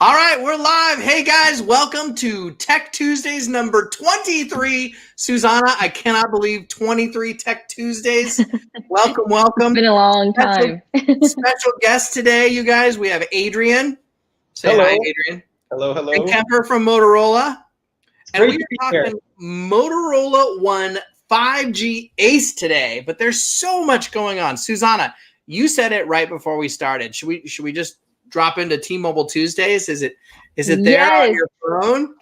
All right, we're live. Hey guys, welcome to Tech Tuesdays number 23. Susanna, I cannot believe 23 Tech Tuesdays. Welcome, It's welcome. been a long Special, time. special guest today, you guys. We have Adrian. Say Hello. hi, Adrian. Hello, hello. And Kemper from Motorola. It's And great we to are be talking here. Motorola One 5G Ace today, but there's so much going on. Susanna, you said it right before we started. Should we just drop into T-Mobile Tuesdays? Is it there on Yes, your phone?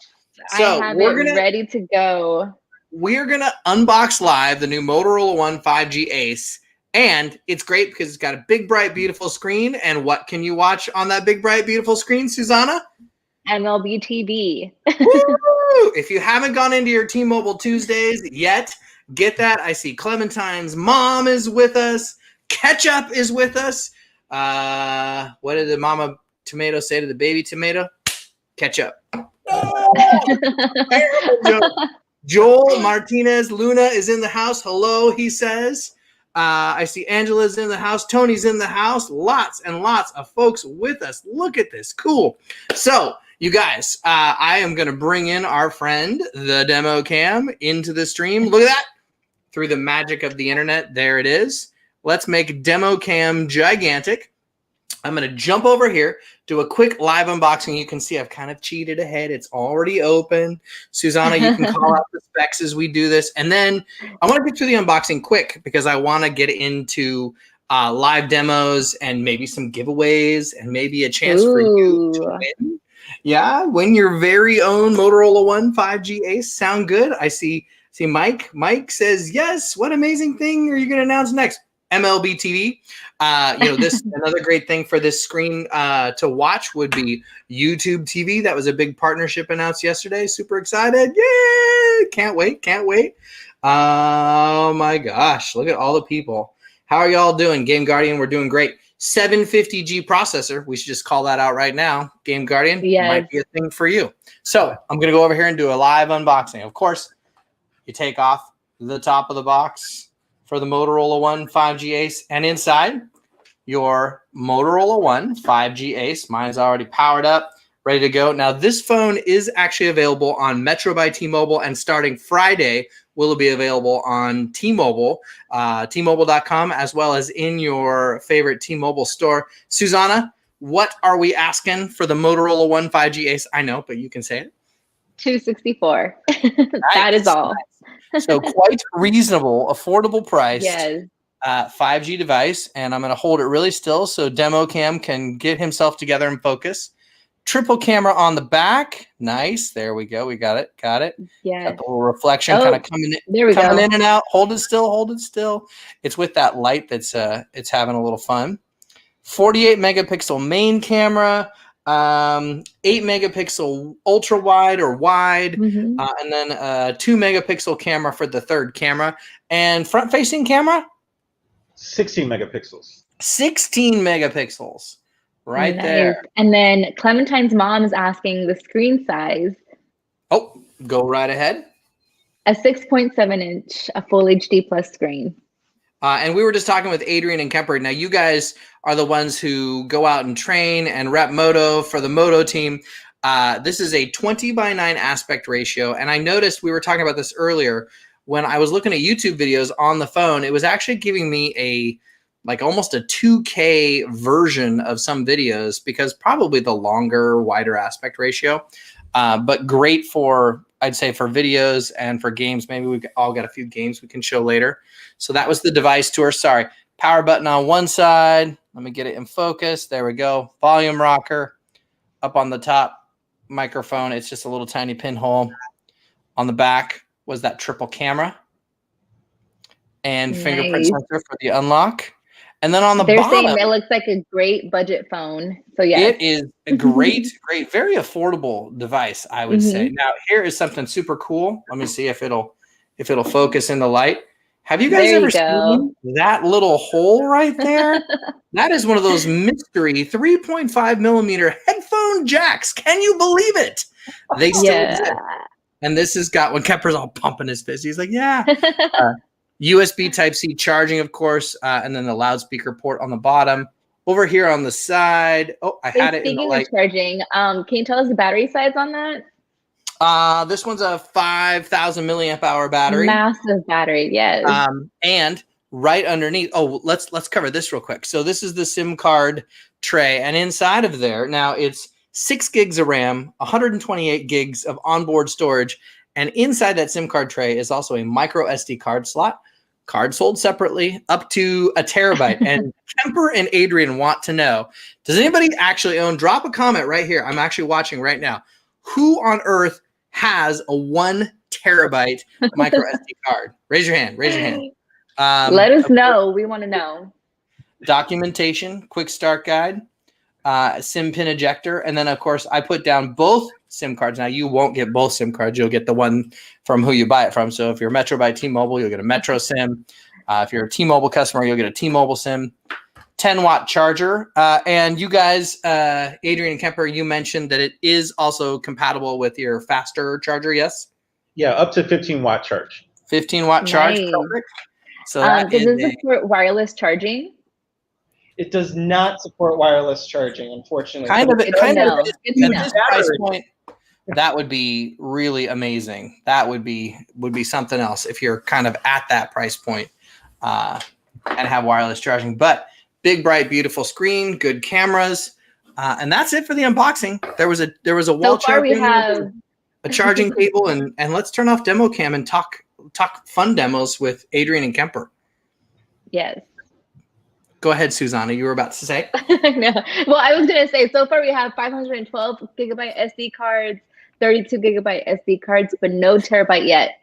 I So have it ready to go. we're gonna unbox live the new Motorola One 5G Ace. And it's great because it's got a big, bright, beautiful screen. And what can you watch on that big, bright, beautiful screen, Susanna? MLB TV. Woo! If you haven't gone into your T-Mobile Tuesdays yet, get that. I see Clementine's mom is with us. Ketchup is with us. What did the mama tomato say to the baby tomato? Ketchup. Joel Martinez Luna is in the house. Hello, he says. I see Angela's in the house. Tony's in the house. Lots and lots of folks with us. Look at this. Cool. So, you guys, I am going to bring in our friend, the demo cam, into the stream. Look at that. Through the magic of the internet, there it is. Let's make demo cam gigantic. I'm going to jump over here, do a quick live unboxing. You can see I've kind of cheated ahead. It's already open. Susanna, you can call out the specs as we do this. And then I want to get through the unboxing quick because I want to get into live demos and maybe some giveaways and maybe a chance for you to win. Yeah, win your very own Motorola One 5G Ace. Sound good? I see Mike. Mike says, yes. What amazing thing are you going to announce next? MLB TV. This another great thing for this screen to watch would be YouTube TV. That was a big partnership announced yesterday. Super excited. Yay! Can't wait. Oh my gosh. Look at all the people. How are y'all doing? Game Guardian, we're doing great. 750G processor. We should just call that out right now. Game Guardian might be a thing for you. So I'm going to go over here and do a live unboxing. Of course, you take off the top of the box for the Motorola One 5G Ace, and inside your Motorola One 5G Ace. Mine's already powered up, ready to go. Now, this phone is actually available on Metro by T-Mobile, and starting Friday, will it be available on T-Mobile, T-Mobile.com, as well as in your favorite T-Mobile store. Susanna, what are we asking for the Motorola One 5G Ace? I know, but you can say it. $264. That is all. Nice. So quite reasonable, affordable price. Yes. 5G device, and I'm going to hold it really still so demo cam can get himself together and focus. Triple camera on the back. Nice. There we go. We got it. Yeah. Got the little reflection kind of coming in. There we go. Coming in and out. Hold it still. It's with that light that's it's having a little fun. 48 megapixel main camera. 8 megapixel ultra wide or wide, and then 2 megapixel camera for the third camera, and front facing camera 16 megapixels. 16 megapixels right there. And then Clementine's mom is asking the screen size. Oh, go right ahead. A 6.7 inch, a full HD plus screen. And we were just talking with Adrian and Kemper. Now, you guys are the ones who go out and train and rep Moto for the Moto team. This is a 20:9 aspect ratio. And I noticed we were talking about this earlier when I was looking at YouTube videos on the phone. It was actually giving me almost a 2K version of some videos because probably the longer, wider aspect ratio. But great for, I'd say, for videos and for games. Maybe we've all got a few games we can show later. So that was the device tour. Sorry. Power button on one side. Let me get it in focus. There we go. Volume rocker up on the top. Microphone. It's just a little tiny pinhole. On the back was that triple camera. And fingerprint sensor for the unlock. And then on the bottom, they're saying it looks like a great budget phone. So yeah, it is a great, very affordable device, I would say. Now, here is something super cool. Let me see if it'll focus in the light. Have you guys ever seen that little hole right there? That is one of those mystery 3.5 millimeter headphone jacks. Can you believe it? They still exist. And this has got, when Kemper's all pumping his fist, he's like, yeah. USB Type-C charging, of course, and then the loudspeaker port on the bottom. over here on the side. Oh, I had it in the Speaking light. of charging, can you tell us the battery size on that? This one's a 5,000 milliamp hour battery. Massive battery, yes. And right underneath, let's cover this real quick. So this is the SIM card tray, and inside of there, now it's 6 gigs of RAM, 128 gigs of onboard storage, and inside that SIM card tray is also a micro SD card slot. Card sold separately, up to a terabyte. And Kemper and Adrian want to know, does anybody actually own? Drop a comment right here. I'm actually watching right now. Who on earth has a 1 terabyte micro SD card? Raise your hand. Raise your hand. Let us know. We want to know. Documentation, quick start guide, SIM pin ejector, and then of course I put down both SIM cards. Now you won't get both SIM cards; you'll get the one from who you buy it from. So if you're Metro by T-Mobile, you'll get a Metro SIM. If you're a T-Mobile customer, you'll get a T-Mobile SIM. 10-watt charger, and you guys, Adrian and Kemper, you mentioned that it is also compatible with your faster charger. Yes. Yeah, up to 15-watt charge. 15-watt charge. Nice. Perfect. So that does is it support wireless charging? It does not support wireless charging, unfortunately. kind of Good to kind know. of Good to at know. this price point. That would be really amazing. That would be something else if you're kind of at that price point and have wireless charging. But big, bright, beautiful screen, good cameras, and that's it for the unboxing. There was a wall So far we charging, have a charging cable, and let's turn off demo cam and talk fun demos with Adrian and Kemper. yes. Go ahead, Susanna. You were about to say. No. Well, I was gonna say so far we have 512 gigabyte SD cards, 32 gigabyte SD cards, but no terabyte yet.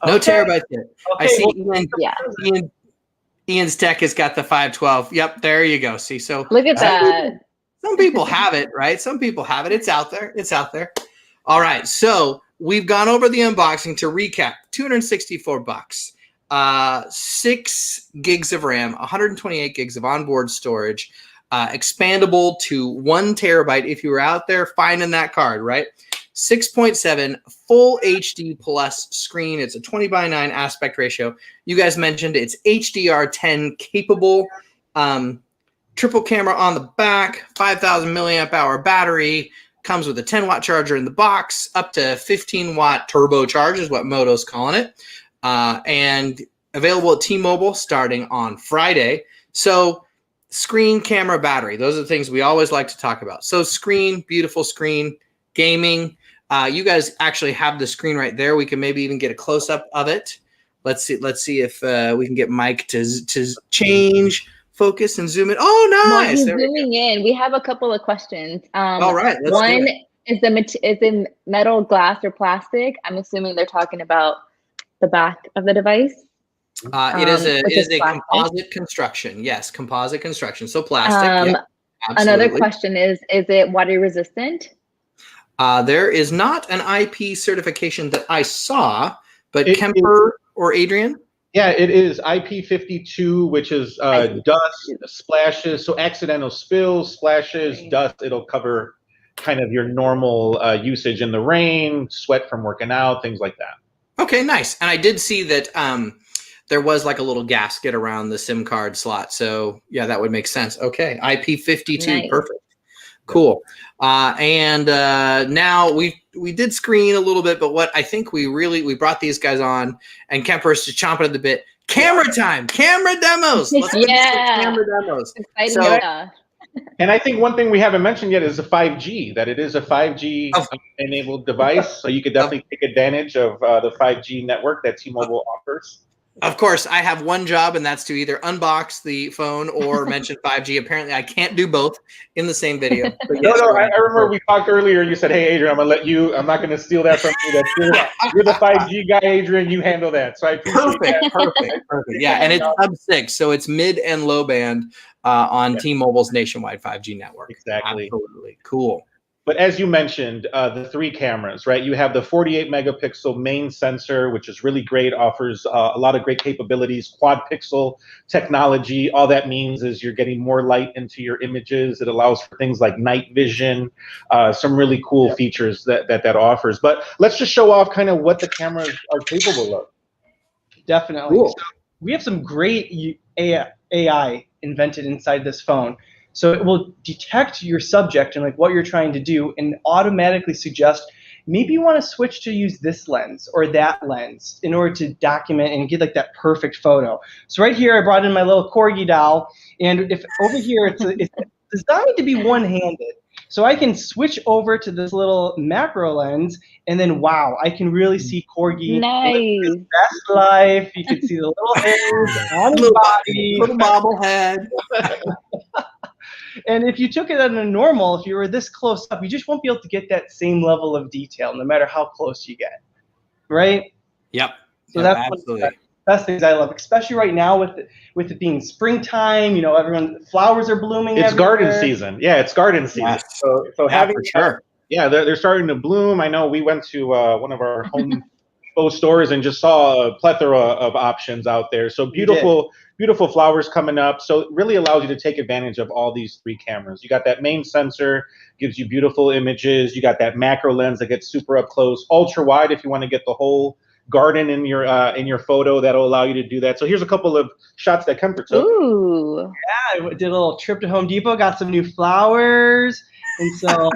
No Okay. terabytes yet. I Okay, see well, Yeah. Ian's Tech has got the 512. Yep, there you go. See, so Look at that. some people have it, right? Some people have it. It's out there. It's out there. All right. So we've gone over the unboxing. To recap, $264. 6 gigs of RAM, 128 gigs of onboard storage, expandable to 1 terabyte if you were out there finding that card, right? 6.7 full HD plus screen. It's a 20:9 aspect ratio. You guys mentioned it's HDR10 capable. Triple camera on the back, 5,000 milliamp hour battery, comes with a 10-watt charger in the box, up to 15-watt turbocharge is what Moto's calling it. And available at T-Mobile starting on Friday. So screen, camera, battery, those are the things we always like to talk about. So screen, beautiful screen, gaming. You guys actually have the screen right there. We can maybe even get a close-up of it. Let's see if we can get Mike to change focus and zoom in. Oh, While nice. he's There we go. zooming in, we have a couple of questions. All right. Let's do One it. is in metal, glass, or plastic. I'm assuming they're talking about the back of the device. It is which is a plastic. composite construction. Yes, composite construction. So plastic. Yeah, Another absolutely. question is it water resistant? There is not an IP certification that I saw, but It Kemper or Adrian? Yeah, it is IP52, which is dust, splashes, so accidental spills, splashes, dust. It'll cover kind of your normal usage in the rain, sweat from working out, things like that. Okay, nice. And I did see that there was like a little gasket around the SIM card slot. So yeah, that would make sense. Okay, IP52, Nice. perfect. Cool. And now we did screen a little bit, but what I think we brought these guys on, and Kemper's just chomping at the bit. Camera time, camera demos. Let's do some Yeah. camera demos. Exciting So- stuff. And I think one thing we haven't mentioned yet is the 5G, that it is a 5G Of- enabled device. So you could definitely take advantage of the 5G network that T-Mobile offers. Of course, I have one job, and that's to either unbox the phone or mention 5G. Apparently, I can't do both in the same video. But No, yes, no, I remember we talked earlier. You said, "Hey, Adrian, I'm not going to steal that from you. You're the 5G guy, Adrian. You handle that." So I appreciate that. Perfect. Yeah, and it's sub-6, so it's mid and low band on T-Mobile's nationwide 5G network. Exactly. Absolutely. Cool. But as you mentioned, the 3 cameras, right? You have the 48 megapixel main sensor, which is really great, offers a lot of great capabilities, quad pixel technology. All that means is you're getting more light into your images. It allows for things like night vision, some really cool features that offers. But let's just show off kind of what the cameras are capable of. Definitely. Cool. So we have some great AI invented inside this phone. So it will detect your subject and like what you're trying to do and automatically suggest maybe you want to switch to use this lens or that lens in order to document and get like that perfect photo. So right here, I brought in my little corgi doll, and if over here it's designed to be one-handed. So I can switch over to this little macro lens, and then wow, I can really see Corgi living his Nice. best life. You can see the little hairs on his body. Little bobblehead. And if you took it at a normal, if you were this close up, you just won't be able to get that same level of detail, no matter how close you get, right? Yep. So Yep, that's absolutely. one of the best things I love, especially right now with it being springtime. You know, flowers are blooming. It's everywhere. garden season. Yeah, it's garden season. Yes. So Yeah, having for sure. yeah, they're starting to bloom. I know we went to one of our home Expo stores and just saw a plethora of options out there. So beautiful flowers coming up. So it really allows you to take advantage of all these 3 cameras. You got that main sensor, gives you beautiful images. You got that macro lens that gets super up close, ultra wide if you want to get the whole garden in your photo. That'll allow you to do that. So here's a couple of shots that Kemper took. Ooh. Yeah, I did a little trip to Home Depot, got some new flowers, and so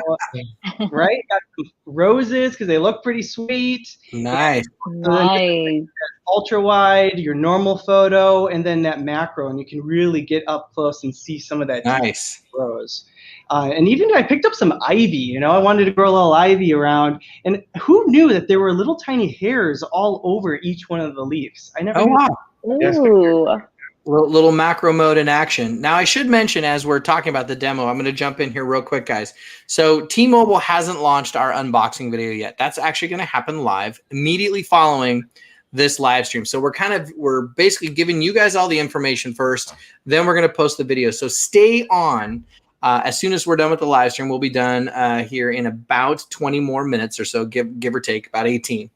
right, got some roses because they look pretty sweet. Nice. Nice. Ultra wide, your normal photo, and then that macro, and you can really get up close and see some of that Nice. rose. And even I picked up some ivy. You know, I wanted to grow a little ivy around, and who knew that there were little tiny hairs all over each one of the leaves? I never. Oh, knew. wow. Yes. Ooh. Little macro mode in action. Now, I should mention, as we're talking about the demo, I'm going to jump in here real quick, guys. So T-Mobile hasn't launched our unboxing video yet. That's actually going to happen live immediately following this live stream. So we're basically giving you guys all the information first, then we're going to post the video. So stay on. As soon as we're done with the live stream, we'll be done here in about 20 more minutes or so, give or take, about 18.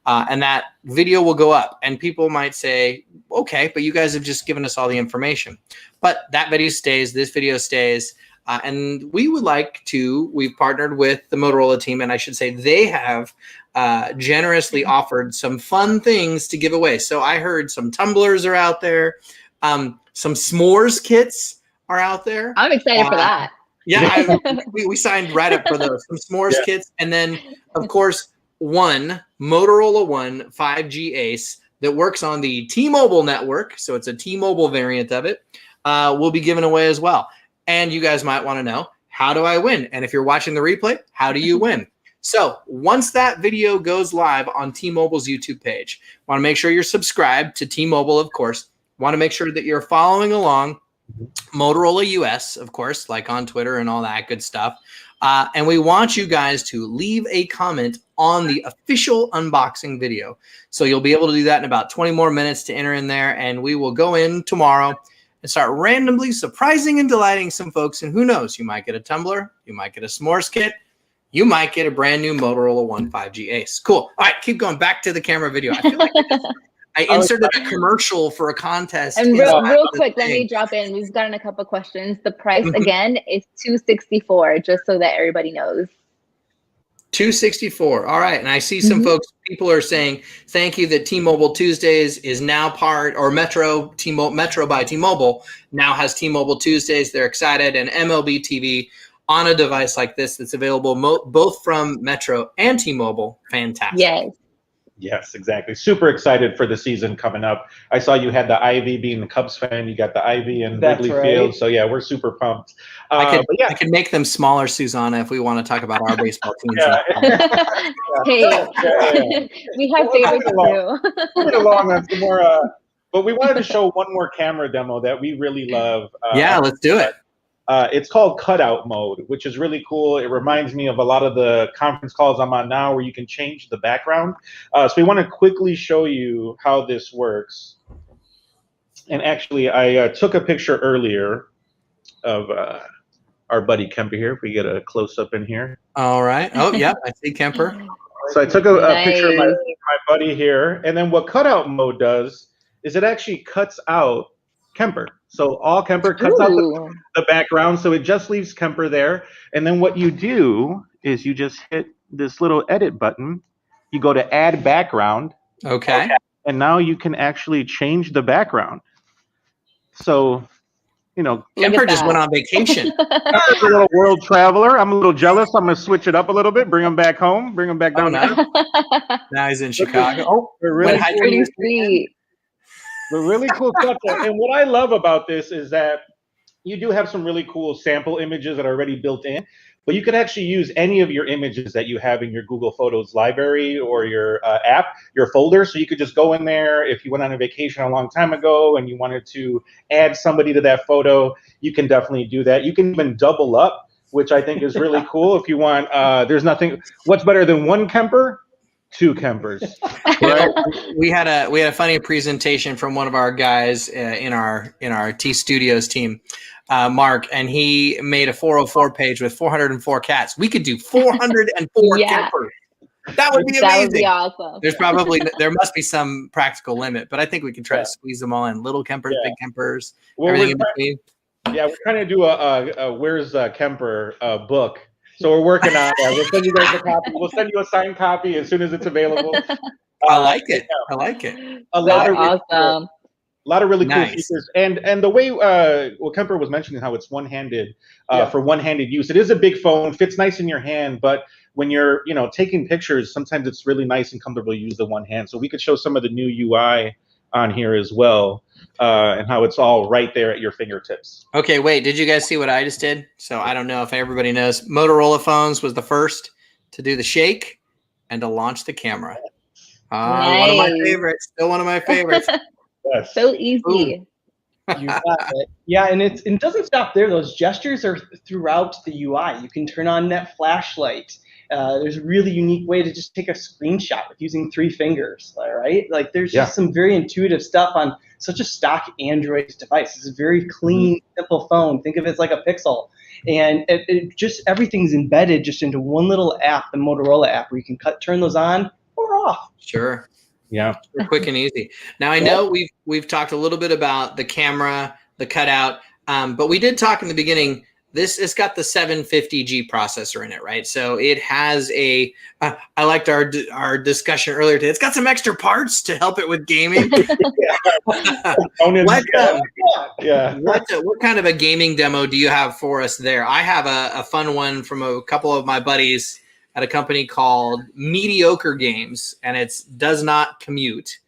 And that video will go up. And people might say, okay, but you guys have just given us all the information. But that video stays, this video stays. And we would like to, we've partnered with the Motorola team, and I should say they have generously offered some fun things to give away. So I heard some tumblers are out there, some s'mores kits are out there. I'm excited for that. Yeah, we signed right up for those. Some s'mores kits. And then, of course, Motorola One 5G Ace that works on the T-Mobile network. So it's a T-Mobile variant of it. Will be given away as well. And you guys might want to know, how do I win? And if you're watching the replay, how do you win? So once that video goes live on T-Mobile's YouTube page, want to make sure you're subscribed to T-Mobile, of course. Want to make sure that you're following along Motorola US, of course, like on Twitter and all that good stuff. And we want you guys to leave a comment on the official unboxing video. So you'll be able to do that in about 20 more minutes to enter in there. And we will go in tomorrow and start randomly surprising and delighting some folks. And who knows, you might get a tumbler, you might get a s'mores kit, you might get a brand new Motorola One 5G Ace. Cool. All right, keep going back to the camera video. I feel like I inserted a commercial for a contest. And real quick, let me drop in. We've gotten a couple questions. The price again is $264, just so that everybody knows. $264. All right. And I see some people are saying thank you that T-Mobile Tuesdays is now part, or Metro by T-Mobile now has T-Mobile Tuesdays. They're excited. And MLB TV on a device like this that's available both from Metro and T-Mobile. Fantastic. Yes. Yes, exactly. Super excited for the season coming up. I saw you had the Ivy, being the Cubs fan. You got the Ivy in Wrigley Field. So, yeah, we're super pumped. I could make them smaller, Susanna, if we want to talk about our baseball teams. Hey, we have favorites too. Moving along on some more, but we wanted to show one more camera demo that we really love. Yeah, let's do it. It's called cutout mode, which is really cool. It reminds me of a lot of the conference calls I'm on now where you can change the background. So we want to quickly show you how this works. And actually, I took a picture earlier of our buddy Kemper here. If we get a close-up in here. All right. Oh, yeah, I see Kemper. So I took a picture of my buddy here. And then what cutout mode does is it actually cuts out Kemper. So all Kemper cuts out the background, so it just leaves Kemper there. And then what you do is you just hit this little edit button. You go to add background. Okay. And now you can actually change the background. So you know, Kemper just went on vacation. Kemper's a little world traveler. I'm a little jealous. I'm gonna switch it up a little bit, bring him back home, bring him back down nice. there. Now he's in Chicago. Oh, We're really That's pretty sweet. But really cool stuff. And what I love about this is that you do have some really cool sample images that are already built in, but you could actually use any of your images that you have in your Google Photos library or your app, your folder. So you could just go in there. If you went on a vacation a long time ago and you wanted to add somebody to that photo, you can definitely do that. You can even double up, which I think is really cool. If you want, there's nothing, what's better than one Kemper? Two Kempers. Right? we had a funny presentation from one of our guys in our T Studios team, Mark, and he made a 404 page with 404 cats. We could do 404 Kempers. That would be amazing. That would be awesome. There must be some practical limit, but I think we can try to squeeze them all in. Little Kempers, big Kempers, everything in between. Yeah, we're trying to do a Where's Kemper book. So we're working on that. We'll send you guys a copy. We'll send you a signed copy as soon as it's available. I like it. I like it. A lot of really cool Nice. features. And the way well, Kemper was mentioning how it's one-handed for one-handed use. It is a big phone, fits nice in your hand, but when you're taking pictures, sometimes it's really nice and comfortable to use the one hand. So we could show some of the new UI on here as well, and how it's all right there at your fingertips. Okay, wait, did you guys see what I just did? So I don't know if everybody knows. Motorola phones was the first to do the shake and to launch the camera. Nice. One of my favorites. Still one of my favorites. Yes. So easy. You got it. Yeah, and it doesn't stop there. Those gestures are throughout the UI. You can turn on that flashlight. There's a really unique way to just take a screenshot with using 3 fingers, right? Like there's just some very intuitive stuff on such a stock Android device. It's a very clean, simple phone. Think of it as like a Pixel. And it just everything's embedded just into one little app, the Motorola app, where you can turn those on or off. Sure. Yeah. Quick and easy. Now I know we've talked a little bit about the camera, the cutout, but we did talk in the beginning. It's got the 750G processor in it, right? So it has I liked our discussion earlier today. It's got some extra parts to help it with gaming. What kind of a gaming demo do you have for us there? I have a fun one from a couple of my buddies at a company called Mediocre Games, and it does not commute.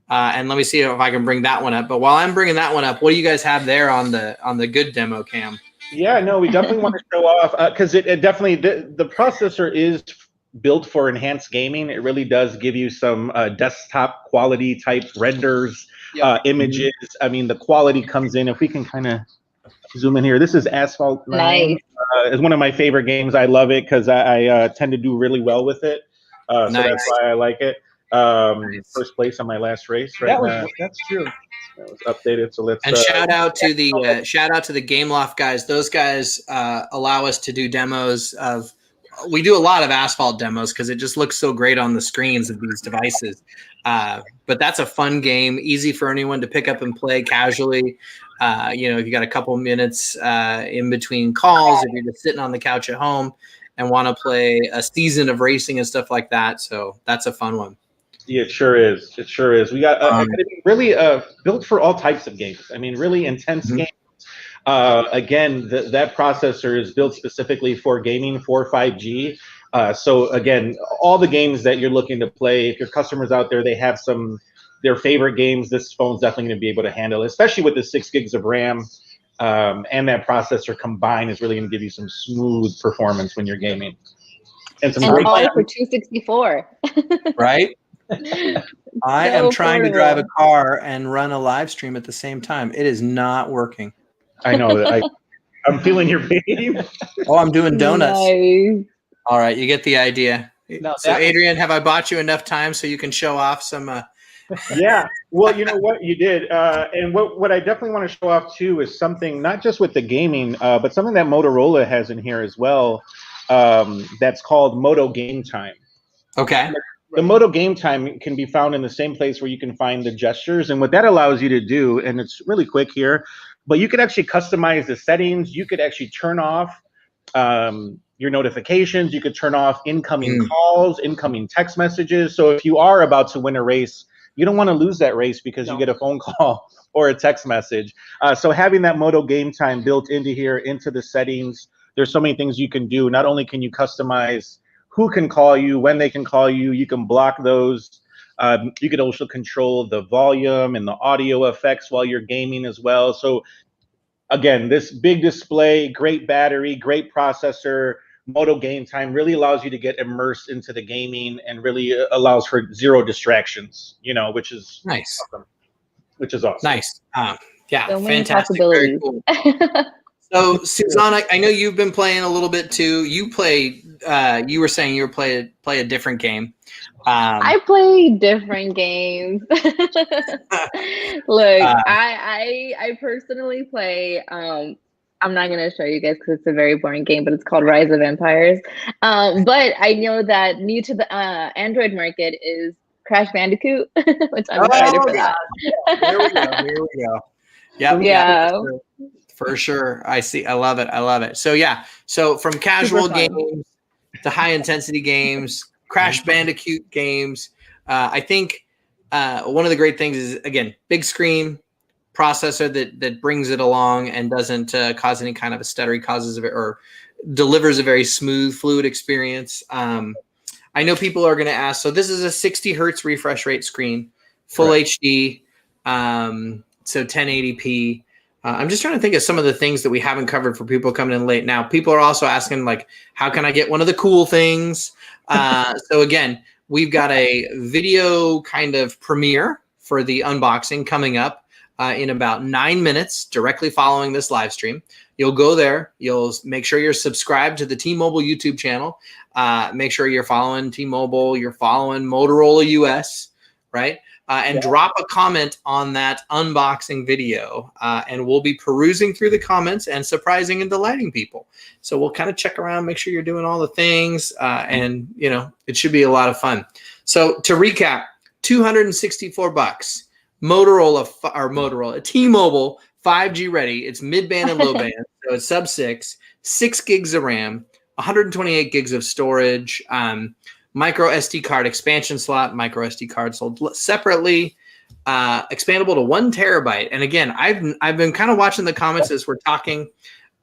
And let me see if I can bring that one up. But while I'm bringing that one up, what do you guys have there on the good demo cam? Yeah, no, we definitely want to show off because it definitely the processor is built for enhanced gaming. It really does give you some desktop quality type renders, images. I mean, the quality comes in. If we can kind of zoom in here, this is Asphalt 9. Nice. It's one of my favorite games. I love it because I tend to do really well with it. So that's why I like it. First place on my last race. Right. That's true. That was updated. So let's shout out to the Gameloft guys. Those guys allow us to do demos of. We do a lot of Asphalt demos because it just looks so great on the screens of these devices. But that's a fun game, easy for anyone to pick up and play casually. If you got a couple minutes in between calls, if you're just sitting on the couch at home and want to play a season of racing and stuff like that. So that's a fun one. Yeah, it sure is. It sure is. We got really built for all types of games. I mean, really intense games. Again, that processor is built specifically for gaming for 5G. So again, all the games that you're looking to play, if your customers out there, they have their favorite games, this phone's definitely going to be able to handle it, especially with the 6 gigs of RAM. And that processor combined is really going to give you some smooth performance when you're gaming. And all for $264. Right? I am trying to drive a car and run a live stream at the same time. It is not working. I know that. I'm feeling your pain. Oh, I'm doing donuts. Nice. All right, you get the idea. No, so, Adrian, have I bought you enough time so you can show off some? Yeah. Well, you know what you did, and what I definitely want to show off too is something not just with the gaming, but something that Motorola has in here as well. That's called Moto Game Time. Okay. The Moto Game Time can be found in the same place where you can find the gestures. And what that allows you to do, and it's really quick here, but you could actually customize the settings. You could actually turn off your notifications. You could turn off incoming calls, incoming text messages. So if you are about to win a race, you don't want to lose that race because you get a phone call or a text message. So having that Moto Game Time built into here, into the settings, there's so many things you can do. Not only can you customize who can call you, when they can call you, you can block those. You could also control the volume and the audio effects while you're gaming as well. So again, this big display, great battery, great processor, Moto Game Time really allows you to get immersed into the gaming and really allows for zero distractions, you know, which is nice. Awesome. Which is awesome. Nice. Yeah, So many fantastic. Very possibilities. cool. So, Susanna, I know you've been playing a little bit too. You play. You were saying you were play a different game. I play different games. Look, I personally play. I'm not gonna show you guys because it's a very boring game, but it's called Rise of Empires. But I know that new to the Android market is Crash Bandicoot, which I'm excited for that. Here we go. Here we go. Yep, yeah. For sure. I see. I love it. I love it. So yeah. So from casual games to high intensity games, Crash Bandicoot games. I think one of the great things is, again, big screen, processor that brings it along and doesn't cause any kind of a stutter, or delivers a very smooth, fluid experience. I know people are going to ask, so this is a 60 hertz refresh rate screen, full HD, so 1080p. I'm just trying to think of some of the things that we haven't covered for people coming in late. Now, people are also asking, like, how can I get one of the cool things? So again, we've got a video kind of premiere for the unboxing coming up in about 9 minutes, directly following this live stream. You'll go there. You'll make sure you're subscribed to the T-Mobile YouTube channel. Make sure you're following T-Mobile. You're following Motorola US, right? And drop a comment on that unboxing video, and we'll be perusing through the comments and surprising and delighting people. So we'll kind of check around, make sure you're doing all the things, and you know, it should be a lot of fun. So to recap, $264, Motorola, T-Mobile 5G ready. It's mid-band and low band, so it's sub-6, 6 gigs of RAM, 128 gigs of storage. Micro SD card expansion slot, micro SD card sold separately, expandable to 1 terabyte. And again, I've been kind of watching the comments as we're talking,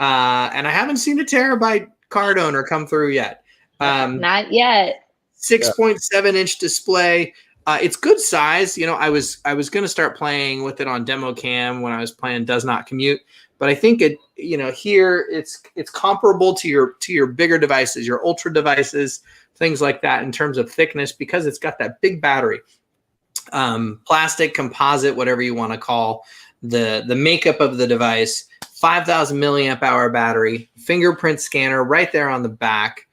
and I haven't seen a terabyte card owner come through yet. Not yet. 6.7 inch display. It's good size. You know, I was going to start playing with it on demo cam when I was playing Does Not Commute, but I think it, you know, here it's comparable to your bigger devices, your ultra devices, things like that in terms of thickness, because it's got that big battery, plastic, composite, whatever you want to call the makeup of the device. 5,000 milliamp hour battery, fingerprint scanner right there on the back.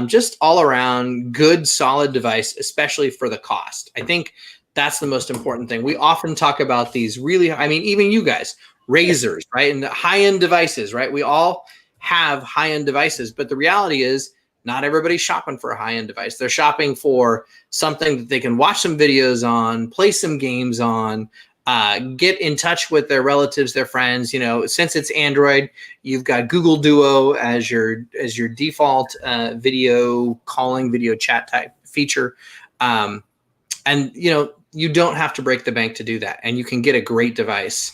Just all around good, solid device, especially for the cost. I think that's the most important thing. We often talk about these really, I mean, even you guys, razors, right? And high-end devices, right? We all have high-end devices, but the reality is not everybody's shopping for a high-end device. They're shopping for something that they can watch some videos on, play some games on, get in touch with their relatives, their friends. You know, since it's Android, you've got Google Duo as your default video calling, video chat type feature. And, you know, you don't have to break the bank to do that. And you can get a great device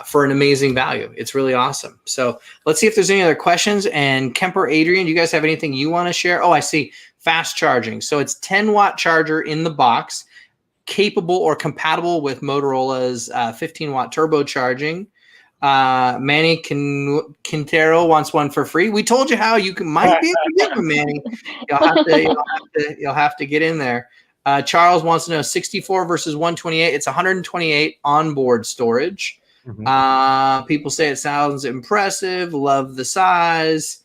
for an amazing value. It's really awesome. So let's see if there's any other questions. And Kemper, Adrian, do you guys have anything you want to share? Oh, I see. Fast charging. So it's 10-watt charger in the box, capable or compatible with Motorola's 15-watt turbocharging. Manny Quintero wants one for free. We told you how you might be able to get one, Manny. You'll have to get in there. Charles wants to know 64 versus 128. It's 128 onboard storage. Mm-hmm. People say it sounds impressive. Love the size.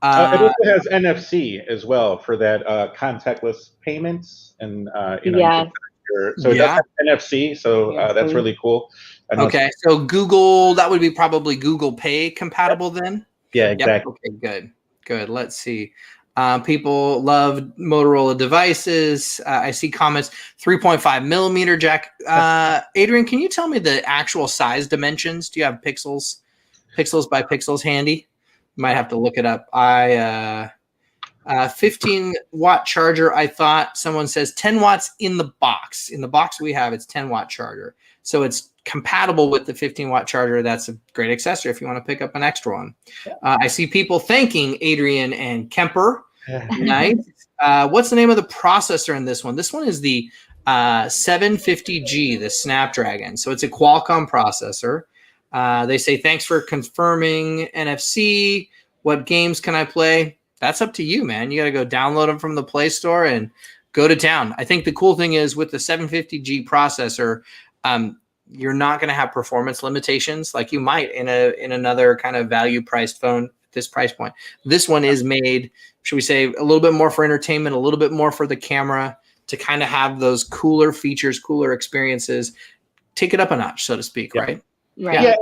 It also has NFC as well for that contactless payments, and you know, so it does have NFC. So that's really cool. Okay, so Google, that would be probably Google Pay compatible then. Yeah, exactly. Yep. Okay, good. Let's see. People love Motorola devices. I see comments, 3.5 millimeter jack. Adrian, can you tell me the actual size dimensions? Do you have pixels by pixels handy? You might have to look it up. 15-watt charger. I thought someone says 10 watts in the box. In the box we have, it's 10-watt charger. So it's compatible with the 15-watt charger. That's a great accessory if you want to pick up an extra one. I see people thanking Adrian and Kemper. Nice. What's the name of the processor in this one? This one is the 750G, the Snapdragon. So it's a Qualcomm processor. They say, thanks for confirming NFC. What games can I play? That's up to you, man. You got to go download them from the Play Store and go to town. I think the cool thing is with the 750G processor, you're not going to have performance limitations like you might in another kind of value priced phone at this price point. This one is made, should we say, a little bit more for entertainment, a little bit more for the camera to kind of have those cooler features, cooler experiences, take it up a notch, so to speak, right? Right. Yeah.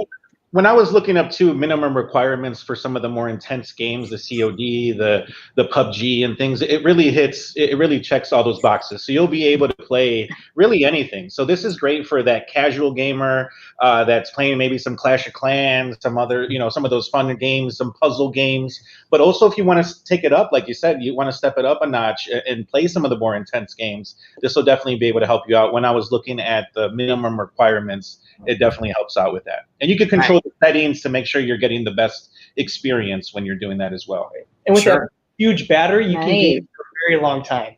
When I was looking up to minimum requirements for some of the more intense games, the COD, the PUBG and things, it really checks all those boxes. So you'll be able to play really anything. So this is great for that casual gamer that's playing maybe some Clash of Clans, some other, some of those fun games, some puzzle games. But also if you want to take it up, like you said, you want to step it up a notch and play some of the more intense games, this will definitely be able to help you out. When I was looking at the minimum requirements, it definitely helps out with that. And you can control the settings to make sure you're getting the best experience when you're doing that as well. And with that huge battery, you can game it for a very long time.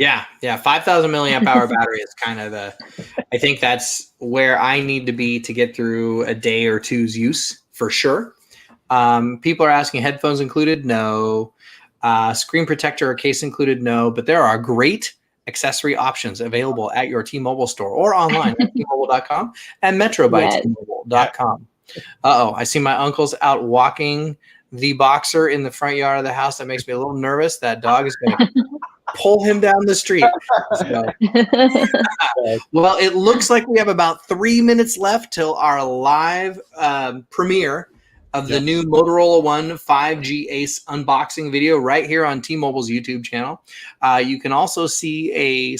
Yeah. 5,000 milliamp hour battery is kind of I think that's where I need to be to get through a day or two's use for sure. People are asking, headphones included? No. Screen protector or case included? No. But there are great accessory options available at your T-Mobile store or online at T-Mobile.com and Metro by T-Mobile.com. I see my uncle's out walking the boxer in the front yard of the house. That makes me a little nervous. That dog is going to pull him down the street. So, well, it looks like we have about 3 minutes left till our live premiere of the new Motorola One 5G Ace unboxing video right here on T-Mobile's YouTube channel. You can also see a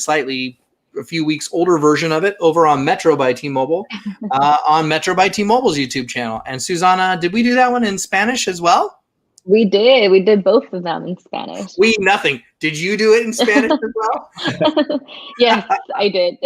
few weeks older version of it over on Metro by T-Mobile, on Metro by T-Mobile's YouTube channel. And Susana, did we do that one in Spanish as well? We did. We did both of them in Spanish. Nothing. Did you do it in Spanish as well? Yes, I did.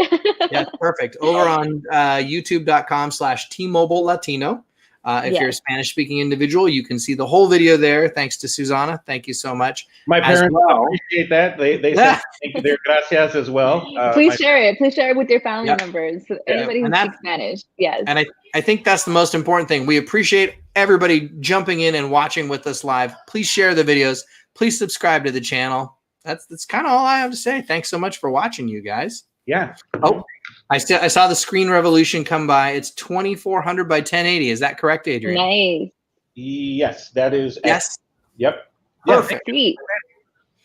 Yeah, perfect. Over on youtube.com/T-Mobile Latino. If you're a Spanish-speaking individual, you can see the whole video there. Thanks to Susana. Thank you so much. My parents appreciate that. They said thank you there. Gracias as well. Please share it. Please share it with your family members. Anybody who speaks Spanish. Yes. And I think that's the most important thing. We appreciate everybody jumping in and watching with us live. Please share the videos. Please subscribe to the channel. That's kind of all I have to say. Thanks so much for watching, you guys. Yeah. Oh, I saw the screen revolution come by. It's 2400 by 1080. Is that correct, Adrian? Nice. Yes, that is. Yes. Yep. Perfect. Sweet.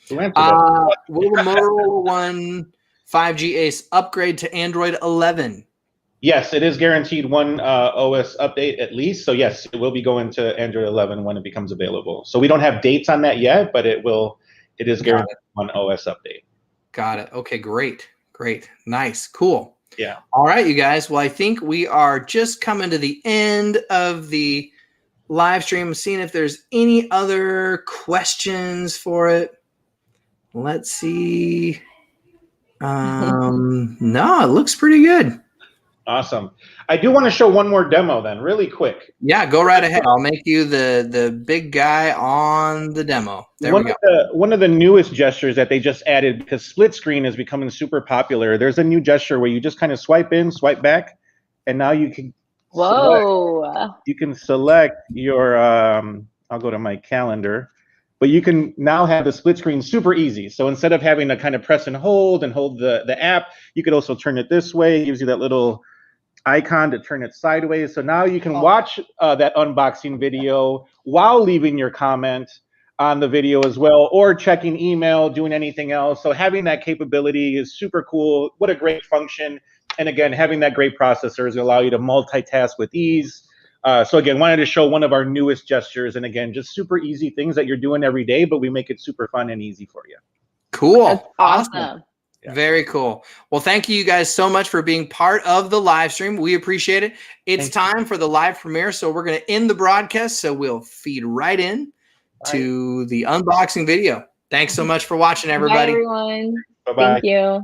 Will the Motorola One 5G Ace upgrade to Android 11? Yes, it is guaranteed one OS update at least. So yes, it will be going to Android 11 when it becomes available. So we don't have dates on that yet, but it will. It is guaranteed one OS update. Got it. Okay, great. Nice. Cool. Yeah. All right, you guys. Well, I think we are just coming to the end of the live stream. Seeing if there's any other questions for it. Let's see. No, it looks pretty good. Awesome. I do want to show one more demo then, really quick. Yeah, go right ahead. I'll make you the big guy on the demo. There we go. One of the newest gestures that they just added, because split screen is becoming super popular, there's a new gesture where you just kind of swipe in, swipe back, and now you can select your, I'll go to my calendar, but you can now have the split screen super easy. So instead of having to kind of press and hold the app, you could also turn it this way. It gives you that little icon to turn it sideways. So now you can watch that unboxing video while leaving your comment on the video as well, or checking email, doing anything else. So having that capability is super cool. What a great function. And again, having that great processor is allow you to multitask with ease. So again, wanted to show one of our newest gestures. And again, just super easy things that you're doing every day, but we make it super fun and easy for you. Cool. That's awesome. Yeah. Very cool. Well, thank you guys so much for being part of the live stream. We appreciate it. It's time for the live premiere. So we're going to end the broadcast. So we'll feed right in to the unboxing video. Thanks so much for watching, Bye, everybody. everyone. Bye-bye. Thank you.